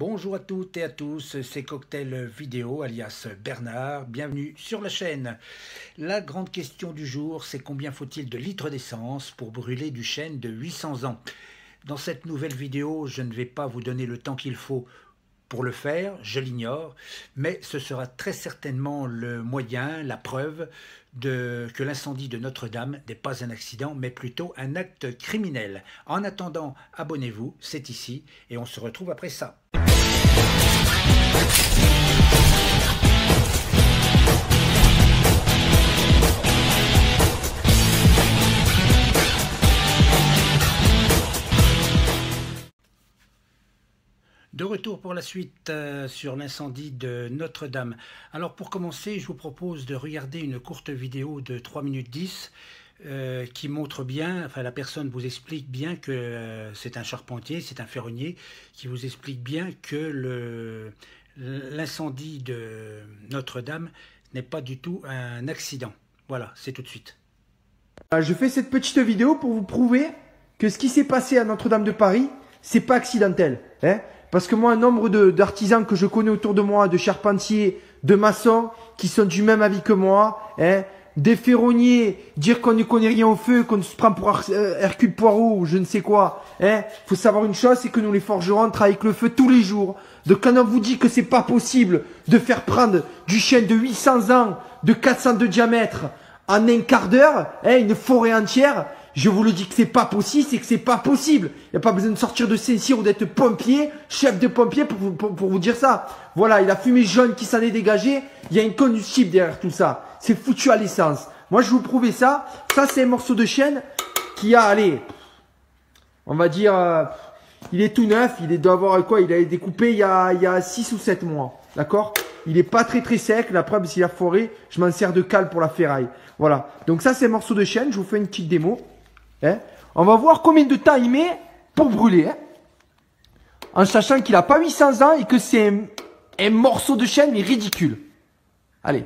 Bonjour à toutes et à tous, c'est Cocktail Vidéo alias Bernard, bienvenue sur la chaîne. La grande question du jour, c'est combien faut-il de litres d'essence pour brûler du chêne de 800 ans? Dans cette nouvelle vidéo, je ne vais pas vous donner le temps qu'il faut pour le faire, je l'ignore, mais ce sera très certainement le moyen, la preuve que l'incendie de Notre-Dame n'est pas un accident, mais plutôt un acte criminel. En attendant, abonnez-vous, c'est ici, et on se retrouve après ça. De retour pour la suite sur l'incendie de Notre-Dame. Alors pour commencer, je vous propose de regarder une courte vidéo de 3 minutes 10 qui montre bien, enfin la personne vous explique bien que c'est un charpentier, c'est un ferronnier, qui vous explique bien que l'incendie de Notre-Dame n'est pas du tout un accident. Voilà, c'est tout de suite. Je fais cette petite vidéo pour vous prouver que ce qui s'est passé à Notre-Dame de Paris, c'est pas accidentel. Parce que moi, un nombre d'artisans que je connais autour de moi, de charpentiers, de maçons, qui sont du même avis que moi, des ferronniers, dire qu'on ne connaît rien au feu, qu'on se prend pour Hercule Poirot ou je ne sais quoi. Faut savoir une chose, c'est que nous les forgerons, on travaille avec le feu tous les jours. Donc quand on vous dit que c'est pas possible de faire prendre du chêne de 800 ans, de 400 de diamètre, en un quart d'heure, une forêt entière, je vous le dis que c'est pas possible, c'est que c'est pas possible. Il n'y a pas besoin de sortir de Saint-Cyr ou d'être pompier, chef de pompier pour vous dire ça. Voilà, il a fumée jaune qui s'en est dégagé, il y a un combustible derrière tout ça. C'est foutu à l'essence. Moi, je vais vous prouver ça. Ça, c'est un morceau de chêne qui a, allez, on va dire, il est tout neuf, il doit avoir quoi? Il a été découpé il y a 6 ou 7 mois. D'accord? Il est pas très sec. La preuve, c'est la forêt. Je m'en sers de cale pour la ferraille. Voilà. Donc ça, c'est un morceau de chêne. Je vous fais une petite démo. On va voir combien de temps il met pour brûler. En sachant qu'il n'a pas 800 ans et que c'est un morceau de chêne, mais ridicule. Allez.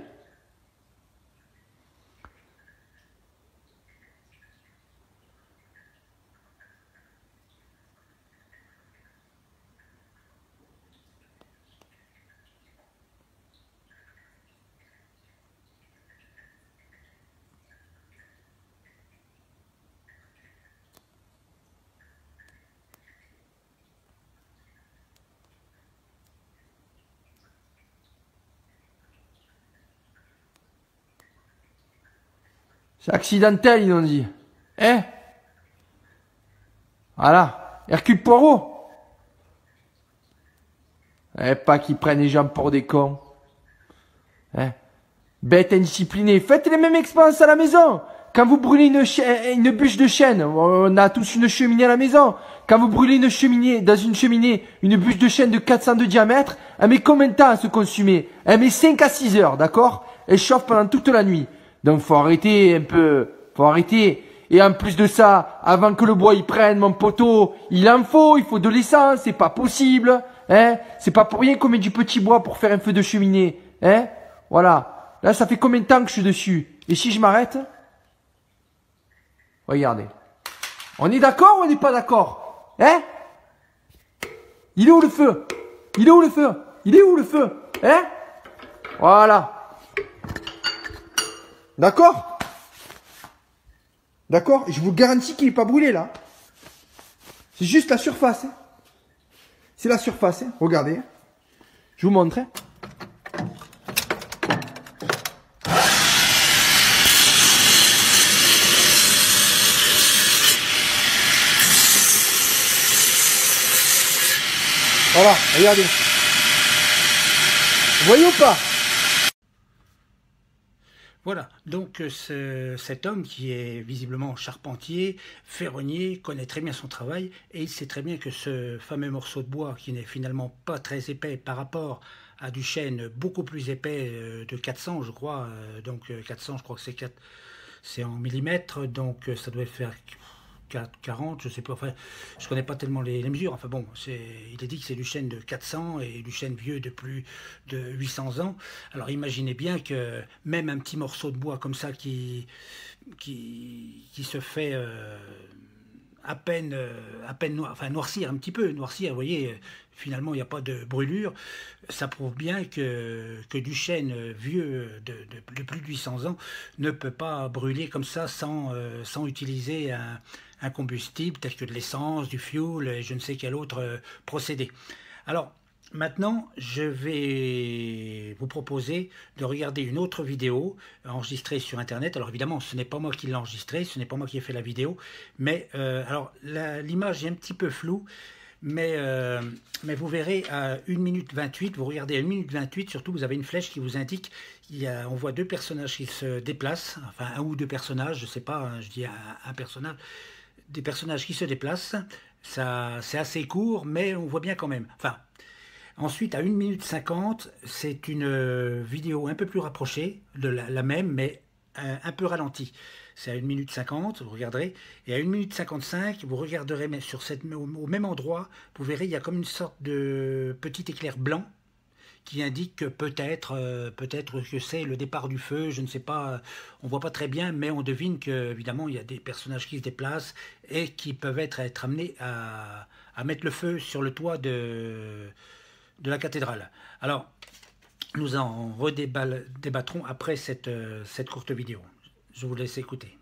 C'est accidentel, ils ont dit. Voilà. Hercule Poirot. Pas qu'ils prennent les gens pour des cons. Bête indisciplinée. Faites les mêmes expériences à la maison. Quand vous brûlez une bûche de chêne, on a tous une cheminée à la maison. Quand vous brûlez dans une cheminée, une bûche de chêne de 400 de diamètre, elle met combien de temps à se consumer? Elle met 5 à 6 heures, d'accord? Elle chauffe pendant toute la nuit. Donc faut arrêter un peu, faut arrêter. Et en plus de ça, avant que le bois y prenne, mon poteau, il faut de l'essence, c'est pas possible, c'est pas pour rien qu'on met du petit bois pour faire un feu de cheminée, voilà. Là, ça fait combien de temps que je suis dessus? Et si je m'arrête? Regardez. On est d'accord ou on n'est pas d'accord? Il est où le feu? Il est où le feu? Il est où le feu? Voilà. D'accord? D'accord? Je vous garantis qu'il n'est pas brûlé là. C'est juste la surface. C'est la surface. Regardez. Je vous montre. Voilà, regardez. Vous voyez ou pas? Voilà, donc cet homme qui est visiblement charpentier, ferronnier, connaît très bien son travail et il sait très bien que ce fameux morceau de bois qui n'est finalement pas très épais par rapport à du chêne beaucoup plus épais de 400 je crois, donc 400 je crois que c'est en millimètres, donc ça doit faire 40, je sais pas, enfin, je connais pas tellement les mesures, enfin bon, il est dit que c'est du chêne de 400 et du chêne vieux de plus de 800 ans, alors imaginez bien que même un petit morceau de bois comme ça qui se fait à peine enfin, noircir un petit peu, noircir, vous voyez, finalement il n'y a pas de brûlure, ça prouve bien que du chêne vieux de plus de 800 ans ne peut pas brûler comme ça sans utiliser un combustible tel que de l'essence, du fioul et je ne sais quel autre procédé. Alors, maintenant, je vais vous proposer de regarder une autre vidéo enregistrée sur Internet. Alors évidemment, ce n'est pas moi qui l'ai enregistrée, ce n'est pas moi qui ai fait la vidéo, mais alors l'image est un petit peu floue, mais vous verrez à 1 minute 28, vous regardez à 1 minute 28, surtout vous avez une flèche qui vous indique, on voit deux personnages qui se déplacent, enfin un ou deux personnages, je ne sais pas, hein, je dis un personnage, des personnages qui se déplacent. Ça, c'est assez court, mais on voit bien quand même. Enfin, ensuite, à 1 minute 50, c'est une vidéo un peu plus rapprochée de la même, mais un peu ralentie. C'est à 1 minute 50, vous regarderez. Et à 1 minute 55, vous regarderez mais au même endroit, vous verrez, il y a comme une sorte de petit éclair blanc qui indique que peut-être que c'est le départ du feu, je ne sais pas, on voit pas très bien, mais on devine que évidemment il y a des personnages qui se déplacent et qui peuvent être amenés à mettre le feu sur le toit de la cathédrale. Alors, nous en redébattrons après cette courte vidéo. Je vous laisse écouter.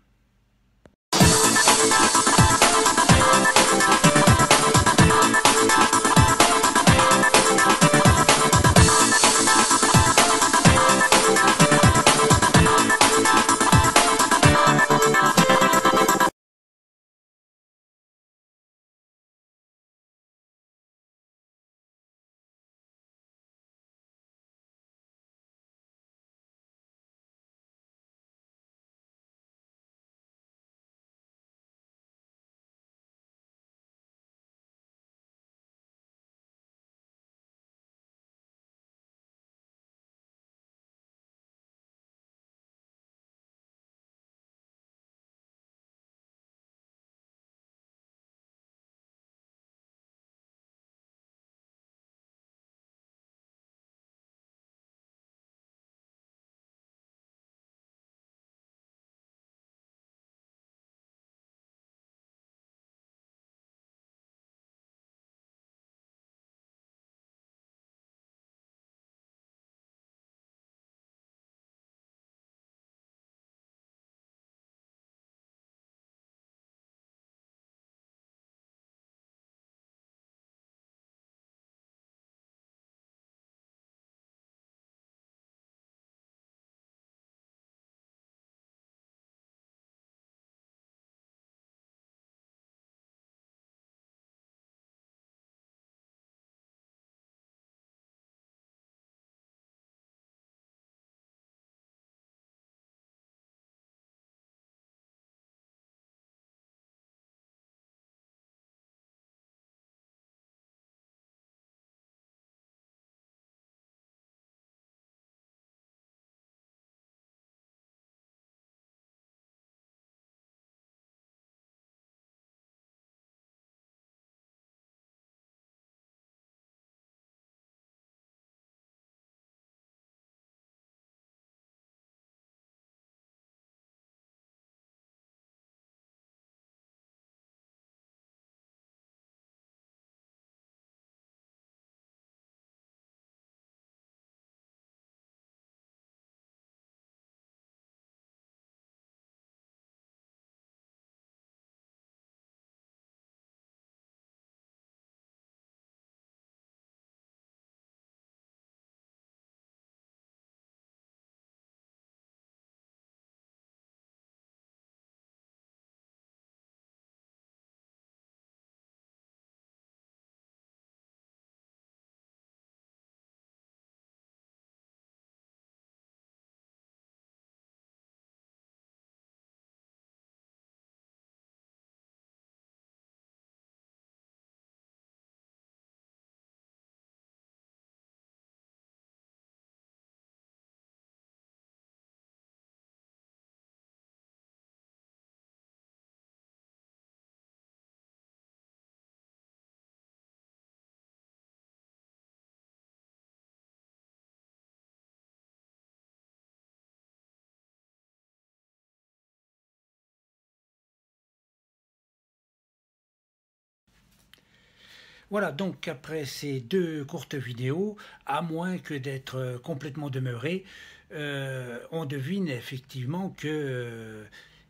Voilà, donc après ces deux courtes vidéos, à moins que d'être complètement demeuré, on devine effectivement que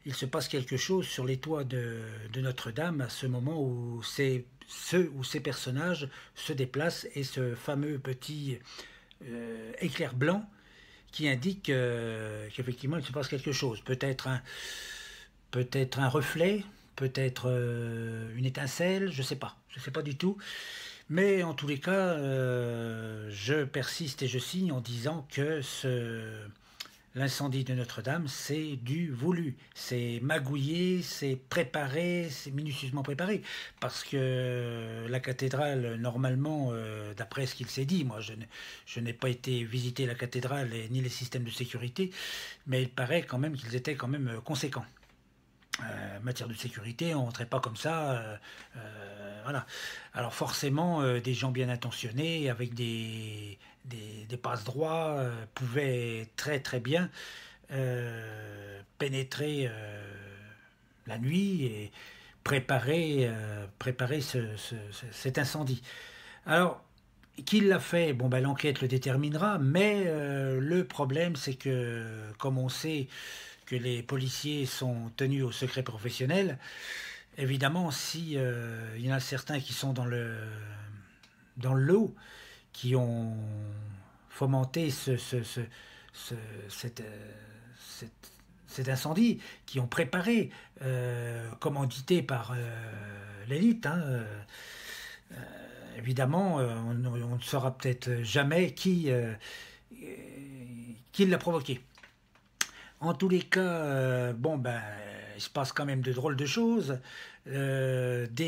il se passe quelque chose sur les toits de Notre-Dame à ce moment où ces personnages se déplacent et ce fameux petit éclair blanc qui indique qu'effectivement il se passe quelque chose. Peut-être un reflet, peut-être une étincelle, je sais pas du tout. Mais en tous les cas, je persiste et je signe en disant que l'incendie de Notre-Dame, c'est du voulu, c'est magouillé, c'est préparé, c'est minutieusement préparé. Parce que la cathédrale, normalement, d'après ce qu'il s'est dit, moi je n'ai pas été visiter la cathédrale ni les systèmes de sécurité, mais il paraît quand même qu'ils étaient quand même conséquents. Matière de sécurité, on ne rentrait pas comme ça. Voilà. Alors forcément, des gens bien intentionnés, avec des passe-droits, pouvaient très très bien pénétrer la nuit et préparer cet incendie. Alors, qui l'a fait? Bon, ben, l'enquête le déterminera, mais le problème, c'est que, comme on sait que les policiers sont tenus au secret professionnel, évidemment, si il y en a certains qui sont dans le lot, qui ont fomenté cette, cet incendie, qui ont préparé, commandité par l'élite, hein, évidemment, on ne saura peut-être jamais qui l'a provoqué. En tous les cas, bon ben, il se passe quand même de drôles de choses. Des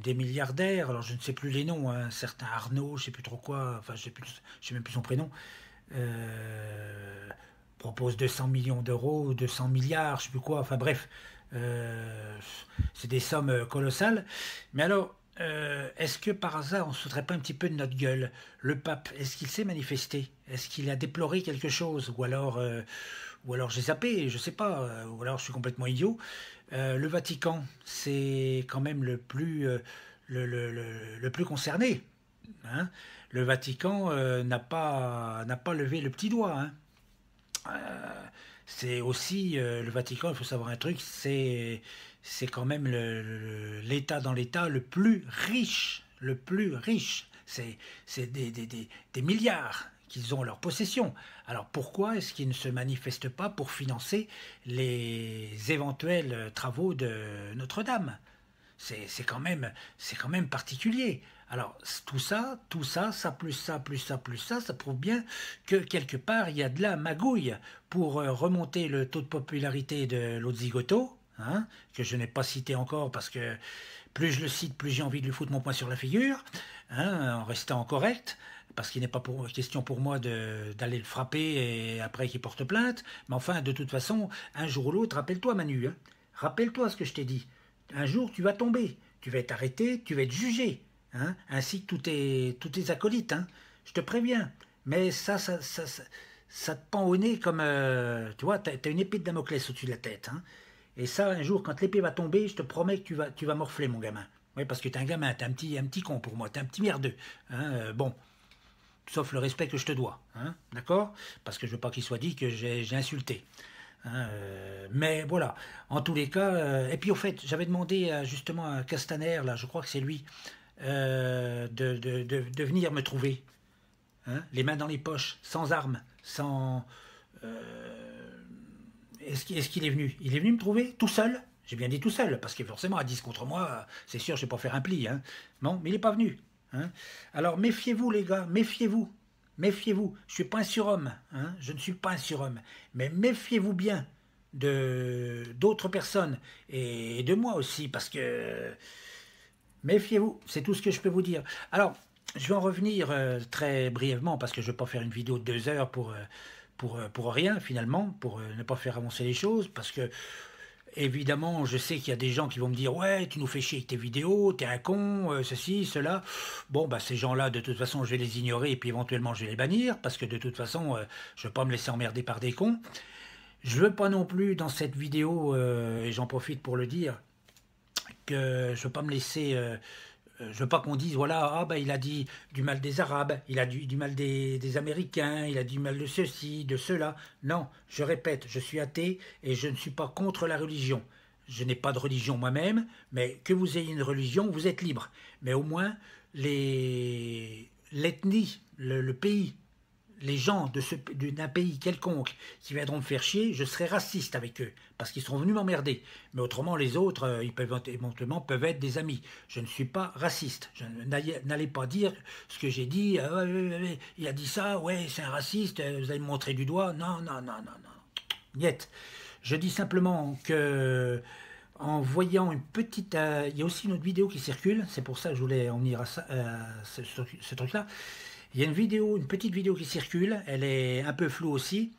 milliardaires, alors je ne sais plus les noms, hein, certains Arnaud, je ne sais plus trop quoi, enfin je sais même plus son prénom, propose 200 millions d'euros, 200 milliards, je ne sais plus quoi, enfin bref, c'est des sommes colossales. Mais alors, est-ce que par hasard on ne se foutrait pas un petit peu de notre gueule? Le pape, est-ce qu'il s'est manifesté? Est-ce qu'il a déploré quelque chose? Ou alors j'ai zappé, je sais pas, ou alors je suis complètement idiot. Le Vatican, c'est quand même le plus concerné, hein. Le Vatican n'a pas levé le petit doigt, hein. C'est aussi le Vatican, il faut savoir un truc, c'est quand même l'État dans l'État le plus riche, le plus riche. C'est des milliards qu'ils ont en leur possession. Alors pourquoi est-ce qu'ils ne se manifestent pas pour financer les éventuels travaux de Notre-Dame? C'est quand même particulier. Alors ça plus ça, plus ça, plus ça prouve bien que quelque part il y a de la magouille pour remonter le taux de popularité de l'autre zigoto, hein, que je n'ai pas cité encore parce que plus je le cite, plus j'ai envie de lui foutre mon poing sur la figure, hein, en restant correct, parce qu'il n'est pas question pour moi d'aller le frapper et après qu'il porte plainte. Mais enfin, de toute façon, un jour ou l'autre, rappelle-toi Manu, hein, rappelle-toi ce que je t'ai dit. Un jour, tu vas tomber, tu vas être arrêté, tu vas être jugé, hein, ainsi que tous tes acolytes, hein. Je te préviens. Mais ça te pend au nez comme, tu vois, t'as une épée de Damoclès au-dessus de la tête, hein. Et ça, un jour, quand l'épée va tomber, je te promets que tu vas morfler, mon gamin. Oui, parce que t'es un gamin, t'es un petit con pour moi, t'es un petit merdeux, hein, bon. Sauf le respect que je te dois, hein, d'accord? Parce que je veux pas qu'il soit dit que j'ai insulté. Hein, mais voilà, en tous les cas, et puis au fait, j'avais demandé justement à Castaner, là, je crois que c'est lui, de venir me trouver, hein, les mains dans les poches, sans armes, sans... est-ce qu'il est venu? Il est venu me trouver tout seul? J'ai bien dit tout seul, parce que forcément, à 10 contre moi, c'est sûr, je ne vais pas faire un pli, hein. Non, mais il n'est pas venu, hein. Alors méfiez-vous, les gars, méfiez-vous. Méfiez-vous, je ne suis pas un surhomme, hein, je ne suis pas un surhomme, mais méfiez-vous bien d'autres personnes et de moi aussi, parce que méfiez-vous, c'est tout ce que je peux vous dire. Alors, je vais en revenir très brièvement, parce que je ne vais pas faire une vidéo de 2 heures pour rien, finalement, pour ne pas faire avancer les choses, parce que évidemment, je sais qu'il y a des gens qui vont me dire « Ouais, tu nous fais chier avec tes vidéos, t'es un con, ceci, cela. » Bon, bah ces gens-là, de toute façon, je vais les ignorer et puis éventuellement, je vais les bannir parce que de toute façon, je ne veux pas me laisser emmerder par des cons. Je veux pas non plus, dans cette vidéo, et j'en profite pour le dire, que je ne veux pas me laisser Je veux pas qu'on dise, voilà, ah ben il a dit du mal des Arabes, il a dit du mal des Américains, il a dit du mal de ceci, de cela. Non, je répète, je suis athée et je ne suis pas contre la religion. Je n'ai pas de religion moi-même, mais que vous ayez une religion, vous êtes libre. Mais au moins, l'ethnie, le pays, les gens d'un pays quelconque qui viendront me faire chier, je serai raciste avec eux, parce qu'ils sont venus m'emmerder. Mais autrement, les autres, ils peuvent éventuellement peuvent être des amis. Je ne suis pas raciste. N'allez pas dire ce que j'ai dit, il a dit ça, ouais, c'est un raciste, vous allez me montrer du doigt. Non, non, non, non, non. Niet. Je dis simplement que en voyant une petite... il y a aussi une autre vidéo qui circule, c'est pour ça que je voulais en venir à ça, ce truc-là. Il y a une petite vidéo qui circule, elle est un peu floue aussi.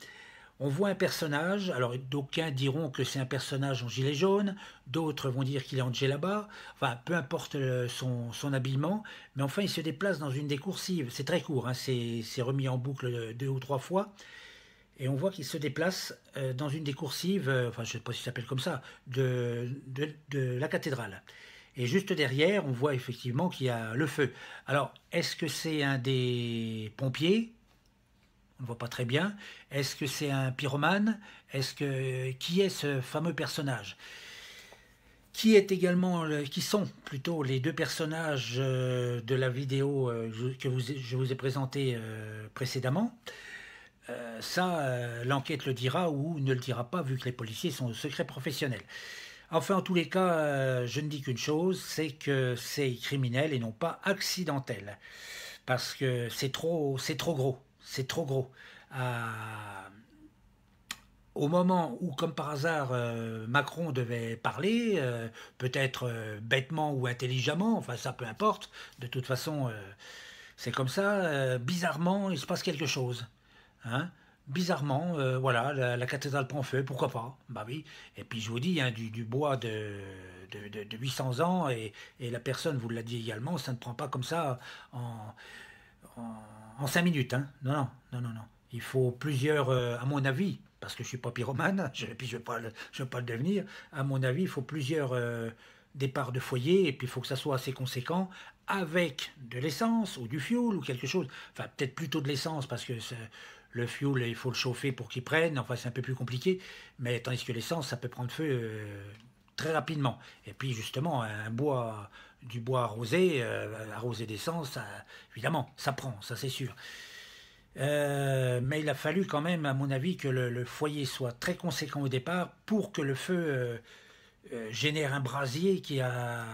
On voit un personnage, alors d'aucuns diront que c'est un personnage en gilet jaune, d'autres vont dire qu'il est en djellaba, enfin peu importe son habillement, mais enfin il se déplace dans une des coursives, c'est très court, hein, c'est remis en boucle 2 ou 3 fois, et on voit qu'il se déplace dans une des coursives, enfin je ne sais pas si ça s'appelle comme ça, de la cathédrale. Et juste derrière, on voit effectivement qu'il y a le feu. Alors, est-ce que c'est un des pompiers? On ne voit pas très bien. Est-ce que c'est un pyromane? Qui est ce fameux personnage? Qui sont plutôt les deux personnages de la vidéo que je vous ai présentée précédemment? L'enquête le dira ou ne le dira pas, vu que les policiers sont au secret professionnel. Enfin, en tous les cas, je ne dis qu'une chose, c'est que c'est criminel et non pas accidentel. Parce que c'est trop gros. C'est trop gros. Au moment où, comme par hasard, Macron devait parler, peut-être bêtement ou intelligemment, enfin ça peu importe, de toute façon, c'est comme ça, bizarrement, il se passe quelque chose. Hein? Bizarrement, voilà, la cathédrale prend feu, pourquoi pas? Bah oui. Et puis je vous dis, hein, du bois de 800 ans, et la personne vous l'a dit également, ça ne prend pas comme ça en 5 minutes. Hein. Non, non, non, non, non. Il faut plusieurs, à mon avis, parce que je suis pas pyromane, et puis je ne veux pas le devenir, à mon avis, il faut plusieurs départs de foyer, et puis il faut que ça soit assez conséquent, avec de l'essence ou du fioul ou quelque chose. Enfin, peut-être plutôt de l'essence, parce que le fioul, il faut le chauffer pour qu'il prenne, enfin c'est un peu plus compliqué, mais tandis que l'essence, ça peut prendre feu très rapidement. Et puis justement, du bois arrosé d'essence, évidemment, ça prend, ça c'est sûr. Mais il a fallu quand même, à mon avis, que le foyer soit très conséquent au départ pour que le feu génère un brasier qui a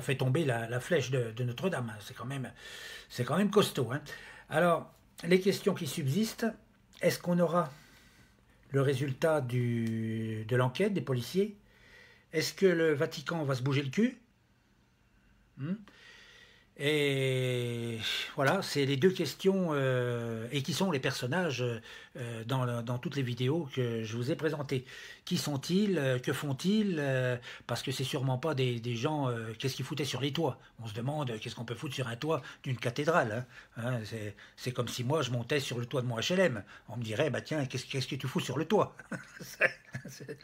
fait tomber la flèche de Notre-Dame. C'est quand même costaud. Hein. Alors, les questions qui subsistent, est-ce qu'on aura le résultat de l'enquête des policiers? Est-ce que le Vatican va se bouger le cul? Et voilà, c'est les deux questions, et qui sont les personnages dans toutes les vidéos que je vous ai présentées. Qui sont-ils? Que font-ils? Parce que c'est sûrement pas des gens, qu'est-ce qu'ils foutaient sur les toits? On se demande qu'est-ce qu'on peut foutre sur un toit d'une cathédrale. Hein. C'est comme si moi je montais sur le toit de mon HLM. On me dirait, bah tiens, qu'est-ce que tu fous sur le toit?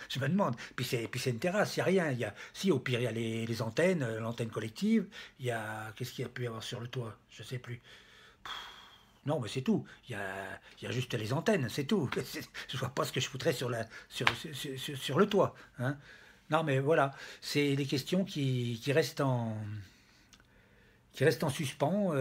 Je me demande. Puis c'est une terrasse, il n'y a rien. Si, au pire, il y a les antennes, l'antenne collective. Qu'est-ce qu'il y a pu y avoir sur le toit? Je sais plus. Non, mais c'est tout. Il y a juste les antennes, c'est tout. Je vois pas ce que je foutrais sur le toit. Hein. Non, mais voilà. C'est des questions qui restent en suspens.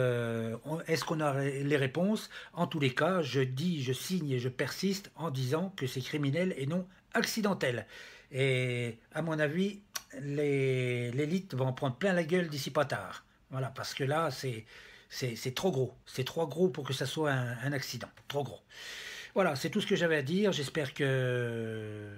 Est-ce qu'on a les réponses? En tous les cas, je signe et je persiste en disant que c'est criminel et non accidentel. Et à mon avis, l'élite va en prendre plein la gueule d'ici pas tard. Voilà, parce que là, c'est trop gros. C'est trop gros pour que ça soit un accident. Trop gros. Voilà, c'est tout ce que j'avais à dire. J'espère que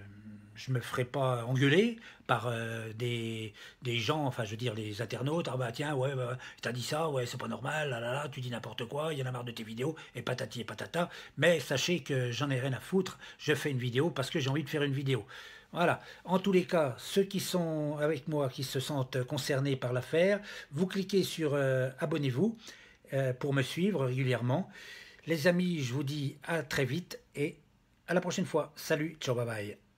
je me ferai pas engueuler par des gens, enfin je veux dire les internautes. Ah bah tiens, ouais, bah, t'as dit ça, ouais, c'est pas normal, là, là, là, tu dis n'importe quoi, il y en a marre de tes vidéos, et patati et patata. Mais sachez que j'en ai rien à foutre, je fais une vidéo parce que j'ai envie de faire une vidéo. Voilà. En tous les cas, ceux qui sont avec moi, qui se sentent concernés par l'affaire, vous cliquez sur abonnez-vous pour me suivre régulièrement. Les amis, je vous dis à très vite et à la prochaine fois. Salut, ciao, bye bye.